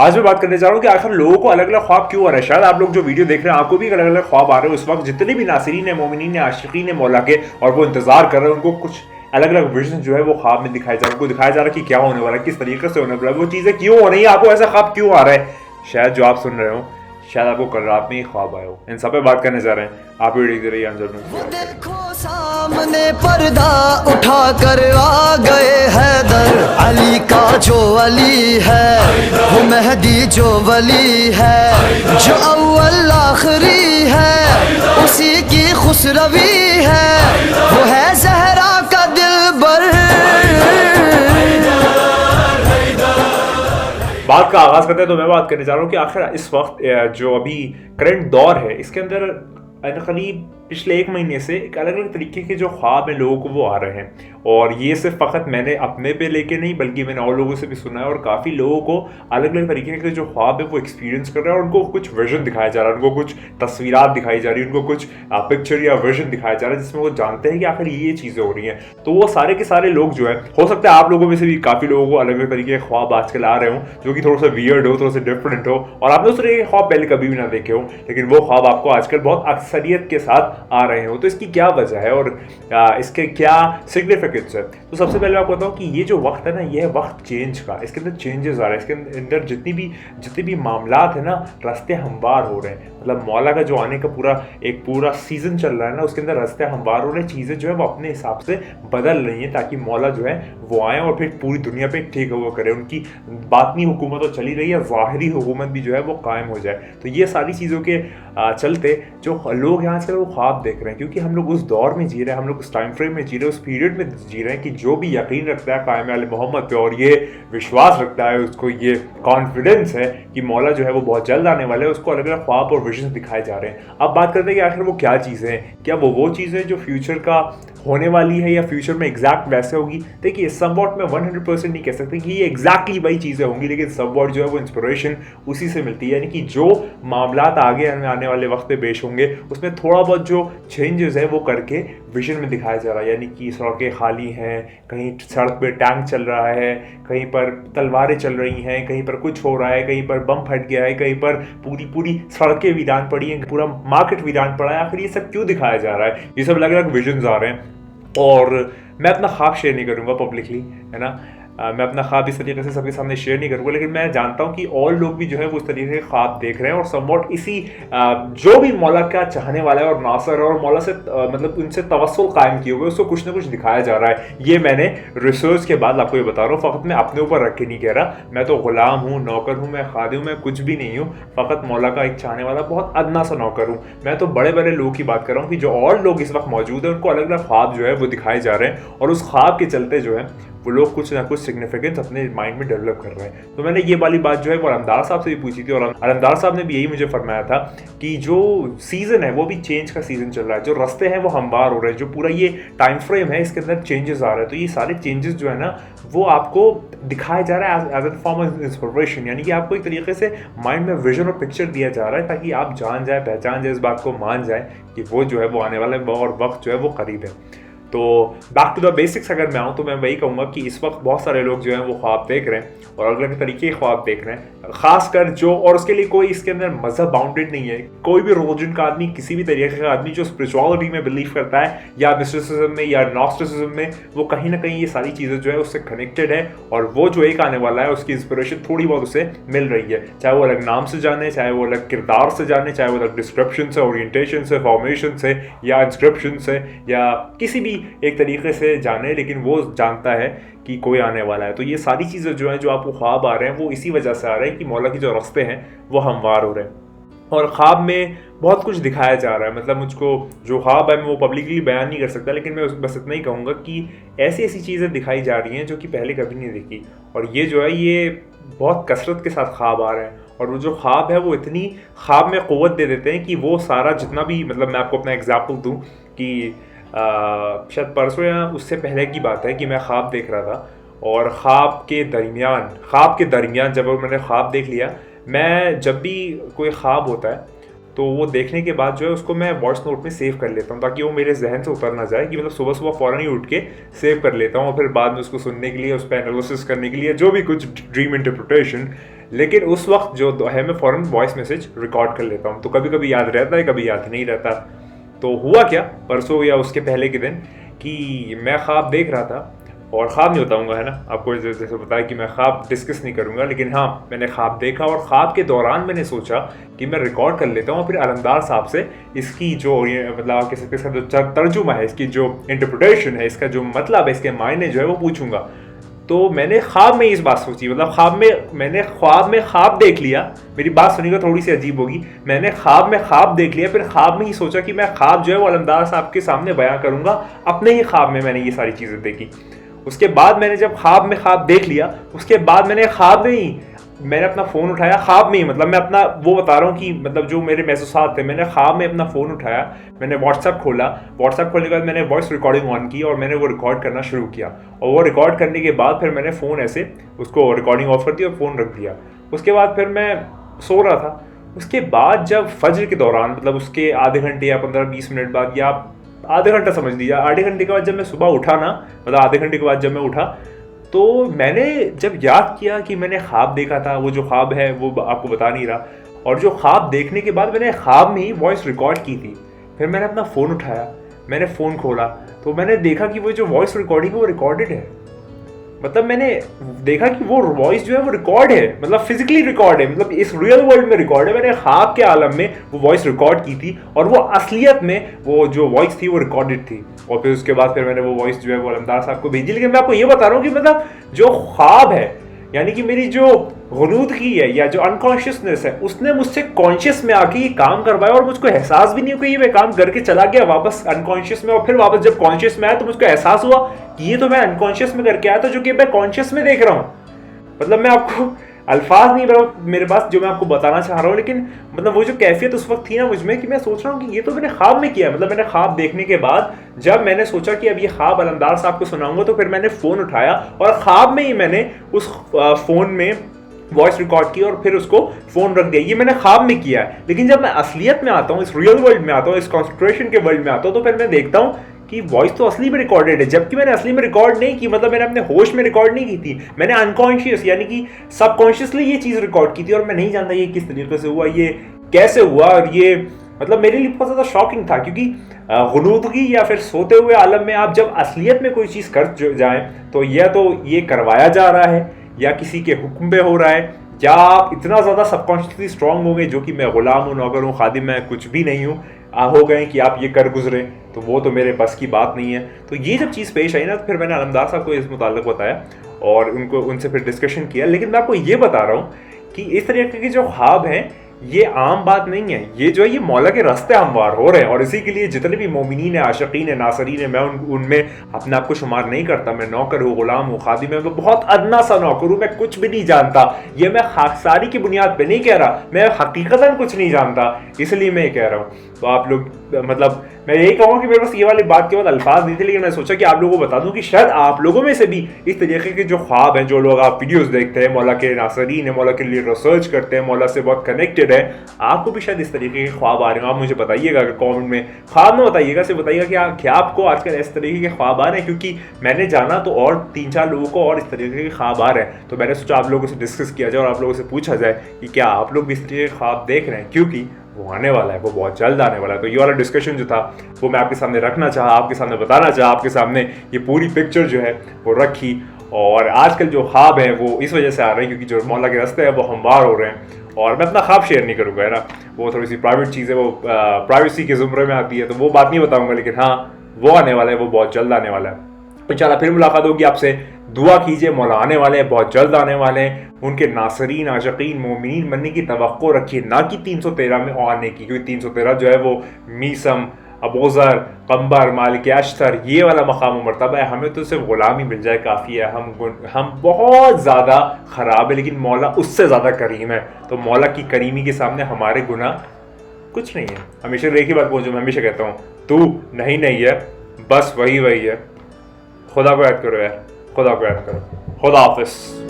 आज मैं बात करने जा रहा हूँ कि आखिर लोगों को अलग अलग ख्वाब क्यों आ रहे हैं। शायद आप लोग जो वीडियो देख रहे हैं आपको भी अलग अलग ख्वाब आ रहे हैं। उस वक्त जितने भी नासिरीन है, मोमिनीन है, आशिकीन है मौला के, और वो इंतजार कर रहे हैं, उनको कुछ अलग अलग विजन जो है वो ख्वाब में दिखाया जा रहा है। उनको दिखाया जा रहा है कि क्या होने वाला है, किस तरीके से होने वाला है, वो चीज़ें क्यों हो रही है, आपको ऐसा ख्वाब क्यों आ रहा है। शायद जो आप सुन रहे हो, शायद आपको कल रात में ही ख्वाब आया हो। इन सब पे बात करने जा रहे हैं। आप वीडियो देखते रहिए अंजर में। देखो सामने पर्दा उठा कर आ गए हैदर, अली का जो अली है वो मेहदी जो वली है, जो अव्वल आखिरी है उसी की खुसरवी है, वो है जहरा का दिलबर। बात का आगाज करते हैं तो मैं बात करने जा रहा हूँ कि आखिर इस वक्त जो अभी करंट दौर है इसके अंदर करीब पिछले एक महीने से एक अलग अलग तरीके के जो ख्वाब हैं लोगों को वो आ रहे हैं। और ये सिर्फ फ़कत मैंने अपने पे लेके नहीं बल्कि मैंने और लोगों से भी सुना है, और काफ़ी लोगों को अलग अलग तरीके के जो ख्वाब है वो एक्सपीरियंस कर रहे हैं, और उनको कुछ विजन दिखाया जा रहा है, उनको कुछ तस्वीरात दिखाई जा रही है, उनको कुछ पिक्चर या विजन दिखाया जा रहा है जिसमें वो जानते हैं कि आखिर ये चीज़ें हो रही हैं। तो वो सारे के सारे लोग जो है, हो सकता है आप लोगों में से भी काफ़ी लोगों को अलग अलग तरीके के ख्वाब आजकल आ रहे हों जो कि थोड़ा सा वियर्ड हो, थोड़ा सा डिफरेंट हो, और आपने उस तरह के ख्वाब पहले कभी भी ना देखे हो, लेकिन वो ख्वाब आपको आजकल बहुत अक्सरियत के साथ आ रहे हो। तो इसकी क्या वजह है और इसके क्या सिग्निफिकेंस है। तो सबसे पहले मैं आपको बताऊं कि ये जो वक्त है ना, ये है वक्त चेंज का। इसके अंदर चेंजेस आ रहे हैं, इसके अंदर जितने भी मामलात है ना, रास्ते हमवार हो रहे हैं। मतलब मौला का जो आने का पूरा सीजन चल रहा है ना, उसके अंदर रास्ते हमवार हो रहे हैं, चीज़ें जो है वो अपने हिसाब से बदल रही हैं ताकि मौला जो है वो आए और फिर पूरी दुनिया पे ठीक वो करे। उनकी बातनी हुकूमत तो चली रही है, ज़ाहिरी हुकूमत भी जो है वो कायम हो जाए। तो ये सारी चीज़ों के चलते जो लोग यहाँ आजकल वो ख्वाब देख रहे हैं, क्योंकि हम लोग उस दौर में जी रहे हैं, हम लोग उस टाइम फ्रेम में जी रहे हैं, उस पीरियड में जी रहे हैं कि जो भी यकीन रखता है कायम आले मोहम्मद पे और ये विश्वास रखता है, उसको ये कॉन्फिडेंस है कि मौला जो है वो बहुत जल्द आने वाला है, उसको अलग अलग ख्वाब और विजन दिखाए जा रहे हैं। अब बात करते हैं कि आखिर वो क्या चीज़ें हैं। क्या वो चीज़ें जो फ्यूचर का होने वाली है या फ्यूचर में एग्जैक्ट वैसे होगी। देखिए समवॉट में 100% नहीं कह सकते कि ये एग्जैक्टली वही चीज़ें होंगी, लेकिन समवॉट जो है वो इंस्पिरेशन उसी से मिलती है। यानी कि जो मामलात आगे आने वाले वक्त पे पेश होंगे उसमें थोड़ा बहुत जो चेंजेस है वो करके विजन में दिखाया जा रहा है। यानी कि सड़कें खाली हैं, कहीं सड़क पे टैंक चल रहा है, कहीं पर तलवारें चल रही हैं, कहीं पर कुछ हो रहा है, कहीं पर बम फट गया है, कहीं पर पूरी सड़कें वीरान पड़ी हैं, पूरा मार्केट वीरान पड़ा है। आखिर ये सब क्यों दिखाया जा रहा है। ये सब अलग अलग विजन्स आ रहे हैं। और मैं अपना ख्वाब शेयर नहीं करूँगा पब्लिकली, है ना। मैं अपना ख्वाब इस तरीके से सबके सामने शेयर नहीं करूँगा, लेकिन मैं जानता हूँ कि और लोग भी जो है वो इस तरीके के ख्वाब देख रहे हैं, और समवॉट इसी जो भी मौला का चाहने वाला है और नासर और मौला से मतलब उनसे तवस्सुल कायम किए हुए उसको कुछ ना कुछ दिखाया जा रहा है। ये मैंने रिसर्च के बाद आपको ये बता रहा हूँ, फ़कत मैं अपने ऊपर रख के नहीं कह रहा। मैं तो गुलाम हूँ, नौकर हूँ, मैं खादिम हूँ, मैं कुछ भी नहीं हूँ, फ़कत मौला का एक चाहने वाला बहुत अदना सा नौकर हूँ। मैं तो बड़े बड़े लोगों की बात कर रहा हूँ कि जो और लोग इस वक्त मौजूद हैं उनको अलग अलग ख्वाब जो है वो दिखाए जा रहे हैं, और उस ख्वाब के चलते जो है वो लोग कुछ ना कुछ सिग्निफिकेंस अपने माइंड में डेवलप कर रहे हैं। तो मैंने ये वाली बात जो है वो अलमदार साहब से भी पूछी थी, और अलमदार साहब ने भी यही मुझे फरमाया था कि जो सीज़न है वो भी चेंज का सीज़न चल रहा है, जो रास्ते हैं वो हमवार हो रहे हैं, जो पूरा ये टाइम फ्रेम है इसके अंदर चेंजेस आ रहे हैं। तो ये सारे चेंजेस जो है ना वो आपको दिखाया जा रहा है as a form of inspiration. यानी कि आपको एक तरीके से माइंड में विजन और पिक्चर दिया जा रहा है ताकि आप जान जाए, पहचान जाए, इस बात को मान जाए कि वो जो है वो आने वाला है और वक्त जो है वो करीब है। तो बैक टू द बेसिक्स अगर मैं आऊँ तो मैं वही कहूँगा कि इस वक्त बहुत सारे लोग जो हैं वो ख्वाब देख रहे हैं और अलग अलग तरीके के ख्वाब देख रहे हैं, खासकर जो, और उसके लिए कोई इसके अंदर मजहब बाउंडेड नहीं है। कोई भी रिलीजन का आदमी, किसी भी तरीके का आदमी जो स्पिरिचुअलिटी में बिलीव करता है या मिस्टिसिज्म में या नॉस्टिसिज्म में, वो कहीं ना कहीं ये सारी चीज़ें जो है उससे कनेक्टेड है, और वो जो एक आने वाला है उसकी इंस्पिरेशन थोड़ी बहुत उसे मिल रही है। चाहे वो अलग नाम से जाने, चाहे वो अलग किरदार से जाने, चाहे वो अलग डिस्क्रिप्शन से, ओरिएंटेशन से, फॉर्मेशन से या इंस्क्रिप्शन से या किसी भी एक तरीके से जाने, लेकिन वो जानता है कि कोई आने वाला है। तो ये सारी चीज़ें जो हैं जो आपको ख्वाब आ रहे हैं वो इसी वजह से आ रहे हैं कि मौला के जो रास्ते हैं वो हमवार हो रहे हैं, और ख्वाब में बहुत कुछ दिखाया जा रहा है। मतलब मुझको जो ख्वाब है मैं वो पब्लिकली बयान नहीं कर सकता, लेकिन मैं बस इतना ही कहूँगा कि ऐसी ऐसी चीज़ें दिखाई जा रही हैं जो कि पहले कभी नहीं दिखी, और ये जो है ये बहुत कसरत के साथ ख्वाब आ रहे हैं। और वो जो ख्वाब है वो इतनी ख्वाब में क़ुव्वत दे देते हैं कि वो सारा जितना भी, मतलब मैं आपको अपना एग्जाम्पल दूँ कि शायद परसों या उससे पहले की बात है कि मैं ख्वाब देख रहा था, और ख्वाब के दरमियान जब मैंने ख्वाब देख लिया, मैं जब भी कोई ख्वाब होता है तो वो देखने के बाद जो है उसको मैं वॉइस नोट में सेव कर लेता हूँ ताकि वो मेरे जहन से उतर ना जाए, कि मतलब सुबह सुबह फ़ौरन ही उठ के सेव कर लेता हूँ और फिर बाद में उसको सुनने के लिए, उस पर एनालिसिस करने के लिए, जो भी कुछ ड्रीम इंटरप्रिटेशन लेकिन उस वक्त जो है मैं फ़ौरन वॉइस मैसेज रिकॉर्ड कर लेता हूँ। तो कभी कभी याद रहता है, कभी याद नहीं रहता। तो हुआ क्या परसों या उसके पहले के दिन कि मैं ख्वाब देख रहा था, और ख्वाब नहीं बताऊंगा, है ना, आपको जैसे बताया कि मैं ख्वाब डिस्कस नहीं करूंगा, लेकिन हाँ मैंने ख्वाब देखा और ख्वाब के दौरान मैंने सोचा कि मैं रिकॉर्ड कर लेता हूँ, फिर अलमदार साहब से इसकी जो मतलब आप कह सकते हैं इसका जो तर्जुमा है, इसकी जो इंटरप्रिटेशन है, इसका जो मतलब है, इसके मायने जो है वो पूछूंगा। तो मैंने ख्वाब में इस बात सोची, मतलब मैंने ख्वाब में ख्वाब देख लिया। मेरी बात सुनिएगा, थोड़ी सी अजीब होगी। मैंने ख्वाब में ख्वाब देख लिया, फिर ख्वाब में ही सोचा कि मैं ख्वाब जो है वो अलमदार साहब के सामने बयां करूंगा। अपने ही ख्वाब में मैंने ये सारी चीज़ें देखी। उसके बाद मैंने जब ख्वाब में ख्वाब देख लिया, उसके बाद मैंने ख्वाब में ही मैंने अपना फ़ोन उठाया। ख्वाब में ही, मतलब मैं अपना वो बता रहा हूँ कि मतलब जो मेरे महसूसात थे, मैंने ख्वाब में अपना फ़ोन उठाया, मैंने व्हाट्सएप खोला। व्हाट्सएप खोलने के बाद मैंने वॉइस रिकॉर्डिंग ऑन की और मैंने वो रिकॉर्ड करना शुरू किया। और वो रिकॉर्ड करने के बाद फिर मैंने फ़ोन ऐसे उसको रिकॉर्डिंग ऑफ कर दी और फ़ोन रख दिया। उसके बाद फिर मैं सो रहा था। उसके बाद जब फजर के दौरान, मतलब उसके आधे घंटे या 15-20 मिनट बाद, या आधे घंटा समझ लीजिए, आधे घंटे के बाद जब मैं सुबह उठा ना, मतलब आधे घंटे के बाद जब मैं उठा, तो मैंने जब याद किया कि मैंने ख्वाब देखा था, वो जो ख्वाब है वो आपको बता नहीं रहा, और जो ख्वाब देखने के बाद मैंने ख्वाब में ही वॉइस रिकॉर्ड की थी। फिर मैंने अपना फ़ोन उठाया, मैंने फ़ोन खोला, तो मैंने देखा कि वो जो वॉइस रिकॉर्डिंग है वो रिकॉर्डेड है। मतलब मैंने देखा कि वो वॉइस जो है वो रिकॉर्ड है, मतलब फिजिकली रिकॉर्ड है, मतलब इस रियल वर्ल्ड में रिकॉर्ड है। मैंने ख्वाब के आलम में वो वॉइस रिकॉर्ड की थी और वो असलियत में वो जो वॉइस थी वो रिकॉर्डेड थी। और फिर उसके बाद फिर मैंने वो वॉइस जो है वो अलमदार साहब को भेजी। लेकिन मैं आपको ये बता रहा हूँ कि मतलब जो ख्वाब है, यानी कि मेरी जो गुनूदगी है या जो अनकॉन्शियसनेस है, उसने मुझसे कॉन्शियस में आके ये काम करवाया और मुझको एहसास भी नहीं हुआ कि ये मैं काम करके चला गया वापस अनकॉन्शियस में। और फिर वापस जब कॉन्शियस में आया तो मुझको एहसास हुआ कि ये तो मैं अनकॉन्शियस में करके आया था, जो कि मैं कॉन्शियस में देख रहा हूँ। मतलब मैं आपको अल्फाज नहीं मेरे पास जो मैं आपको बताना चाह रहा हूँ, लेकिन मतलब वो जो कैफियत उस वक्त थी ना मुझमें, कि मैं सोच रहा हूँ कि ये तो मैंने ख्वाब में किया। मतलब मैंने ख्वाब देखने के बाद जब मैंने सोचा कि अब ये ख्वाब अलमदार साहब को सुनाऊंगा, तो फिर मैंने फ़ोन उठाया और ख्वाब में ही मैंने उस फ़ोन में वॉइस रिकॉर्ड की और फिर उसको फ़ोन रख दिया। ये मैंने ख्वाब में किया है। लेकिन जब मैं असलियत में आता हूँ, इस रियल वर्ल्ड में आता हूँ, इस कॉन्सेंट्रेशन के वर्ल्ड में आता हूँ, तो फिर मैं देखता हूँ कि वॉइस तो असली में रिकॉर्डेड है, जबकि मैंने असली में रिकॉर्ड नहीं की। मतलब मैंने अपने होश में रिकॉर्ड नहीं की थी, मैंने अनकॉन्शियस यानी कि सबकॉन्शियसली ये चीज़ रिकॉर्ड की थी। और मैं नहीं जानता ये किस तरीके से हुआ, ये कैसे हुआ। और ये मतलब मेरे लिए बहुत ज़्यादा शॉकिंग था, क्योंकि गुनूदगी या फिर सोते हुए आलम में आप जब असलियत में कोई चीज़ कर जाएं, तो या तो ये करवाया जा रहा है या किसी के हुक्म पे हो रहा है, या आप इतना ज़्यादा सबकॉन्शियसली स्ट्रांग हो गए, जो कि मैं गुलाम हूँ, नौकर हूँ, खादिम, मैं कुछ भी नहीं हूँ, हो गए कि आप ये कर गुजरे। तो वो तो मेरे बस की बात नहीं है। तो ये जब चीज़ पेश आई ना, तो फिर मैंने अलमदार साहब को इस मुताल्लिक बताया और उनसे फिर डिस्कशन किया। लेकिन मैं आपको ये बता रहा हूँ कि इस तरीके के जो ख्वाब हैं ये आम बात नहीं है। ये जो है ये मौला के रास्ते हमवार हो रहे हैं, और इसी के लिए जितने भी मोमिनीन है, आशिकीन है, नासरीन है, मैं उनमें अपने आप को शुमार नहीं करता। मैं नौकर हूँ, गुलाम हूँ, खादिम है, मैं बहुत अदना सा नौकर हूँ, मैं कुछ भी नहीं जानता। ये मैं खाकसारी की बुनियाद पे नहीं कह रहा, मैं हकीकतन कुछ नहीं जानता, इसलिए मैं ये कह रहा हूँ। तो आप लोग मतलब मैं यही कहूँगा कि मेरे पास ये वाली बात के बाद अल्फाज नहीं थे, लेकिन मैं सोचा कि आप लोगों को बता दूं कि शायद आप लोगों में से भी इस तरीके के जो ख्वाब हैं, जो लोग आप वीडियोस देखते हैं, मौला के नासरीन है, मौला के लिए रिसर्च करते हैं, मौला से बहुत कनेक्टेड है, आपको भी शायद इस तरीके के ख्वाब आ रहे हो। आप मुझे बताइएगा अगर कॉमेंट में, ख्वाब में बताइएगा, सिर्फ बताइएगा कि क्या आपको आजकल इस तरीके के ख्वाब आ रहे हैं, क्योंकि मैंने जाना तो और 3-4 लोगों को और इस तरीके के ख्वाब आ रहे हैं। तो मैंने सोचा आप लोगों से डिस्कस किया जाए और आप लोगों से पूछा जाए कि क्या आप लोग भी इस तरीके के ख्वाब देख रहे हैं, क्योंकि वो आने वाला है, वो बहुत जल्द आने वाला है। तो ये वाला डिस्कशन जो था वो मैं आपके सामने रखना चाहा, आपके सामने बताना चाहा, आपके सामने ये पूरी पिक्चर जो है वो रखी। और आजकल जो ख्वाब है वो इस वजह से आ रहे हैं क्योंकि जो मौला के रास्ते हैं वो हमवार हो रहे हैं। और मैं अपना ख्वाब शेयर नहीं करूँगा, है ना, वो थोड़ी सी प्राइवेट चीज़ है, वो प्राइवेसी के ज़ुमरे में आती है, तो वो बात नहीं बताऊँगा। लेकिन हाँ, वो आने वाला है, वो बहुत जल्द आने वाला है। इंशाल्लाह फिर मुलाकात होगी आपसे। दुआ कीजिए, मौला आने वाले हैं, बहुत जल्द आने वाले हैं। उनके नासरीन, आशिकीन, मोमिनीन बनने की तवक्को रखिए, ना कि 313 में आने की, क्योंकि 313 जो है वो मीसम, अबूज़र, कंबर, मालिक अश्तर, ये वाला मकाम मरतबा है। हमें तो सिर्फ गुलामी मिल जाए काफ़ी है। हम बहुत ज़्यादा ख़राब है, लेकिन मौला उससे ज़्यादा करीम है। तो मौला की करीमी के सामने हमारे गुनाह कुछ नहीं है। हमेशा एक ही बात बोलूँ, मैं हमेशा कहता हूँ, तू नहीं है, बस वही है। खुदा को याद करो यार, खुदा को याद करो। खुदा हाफिज़।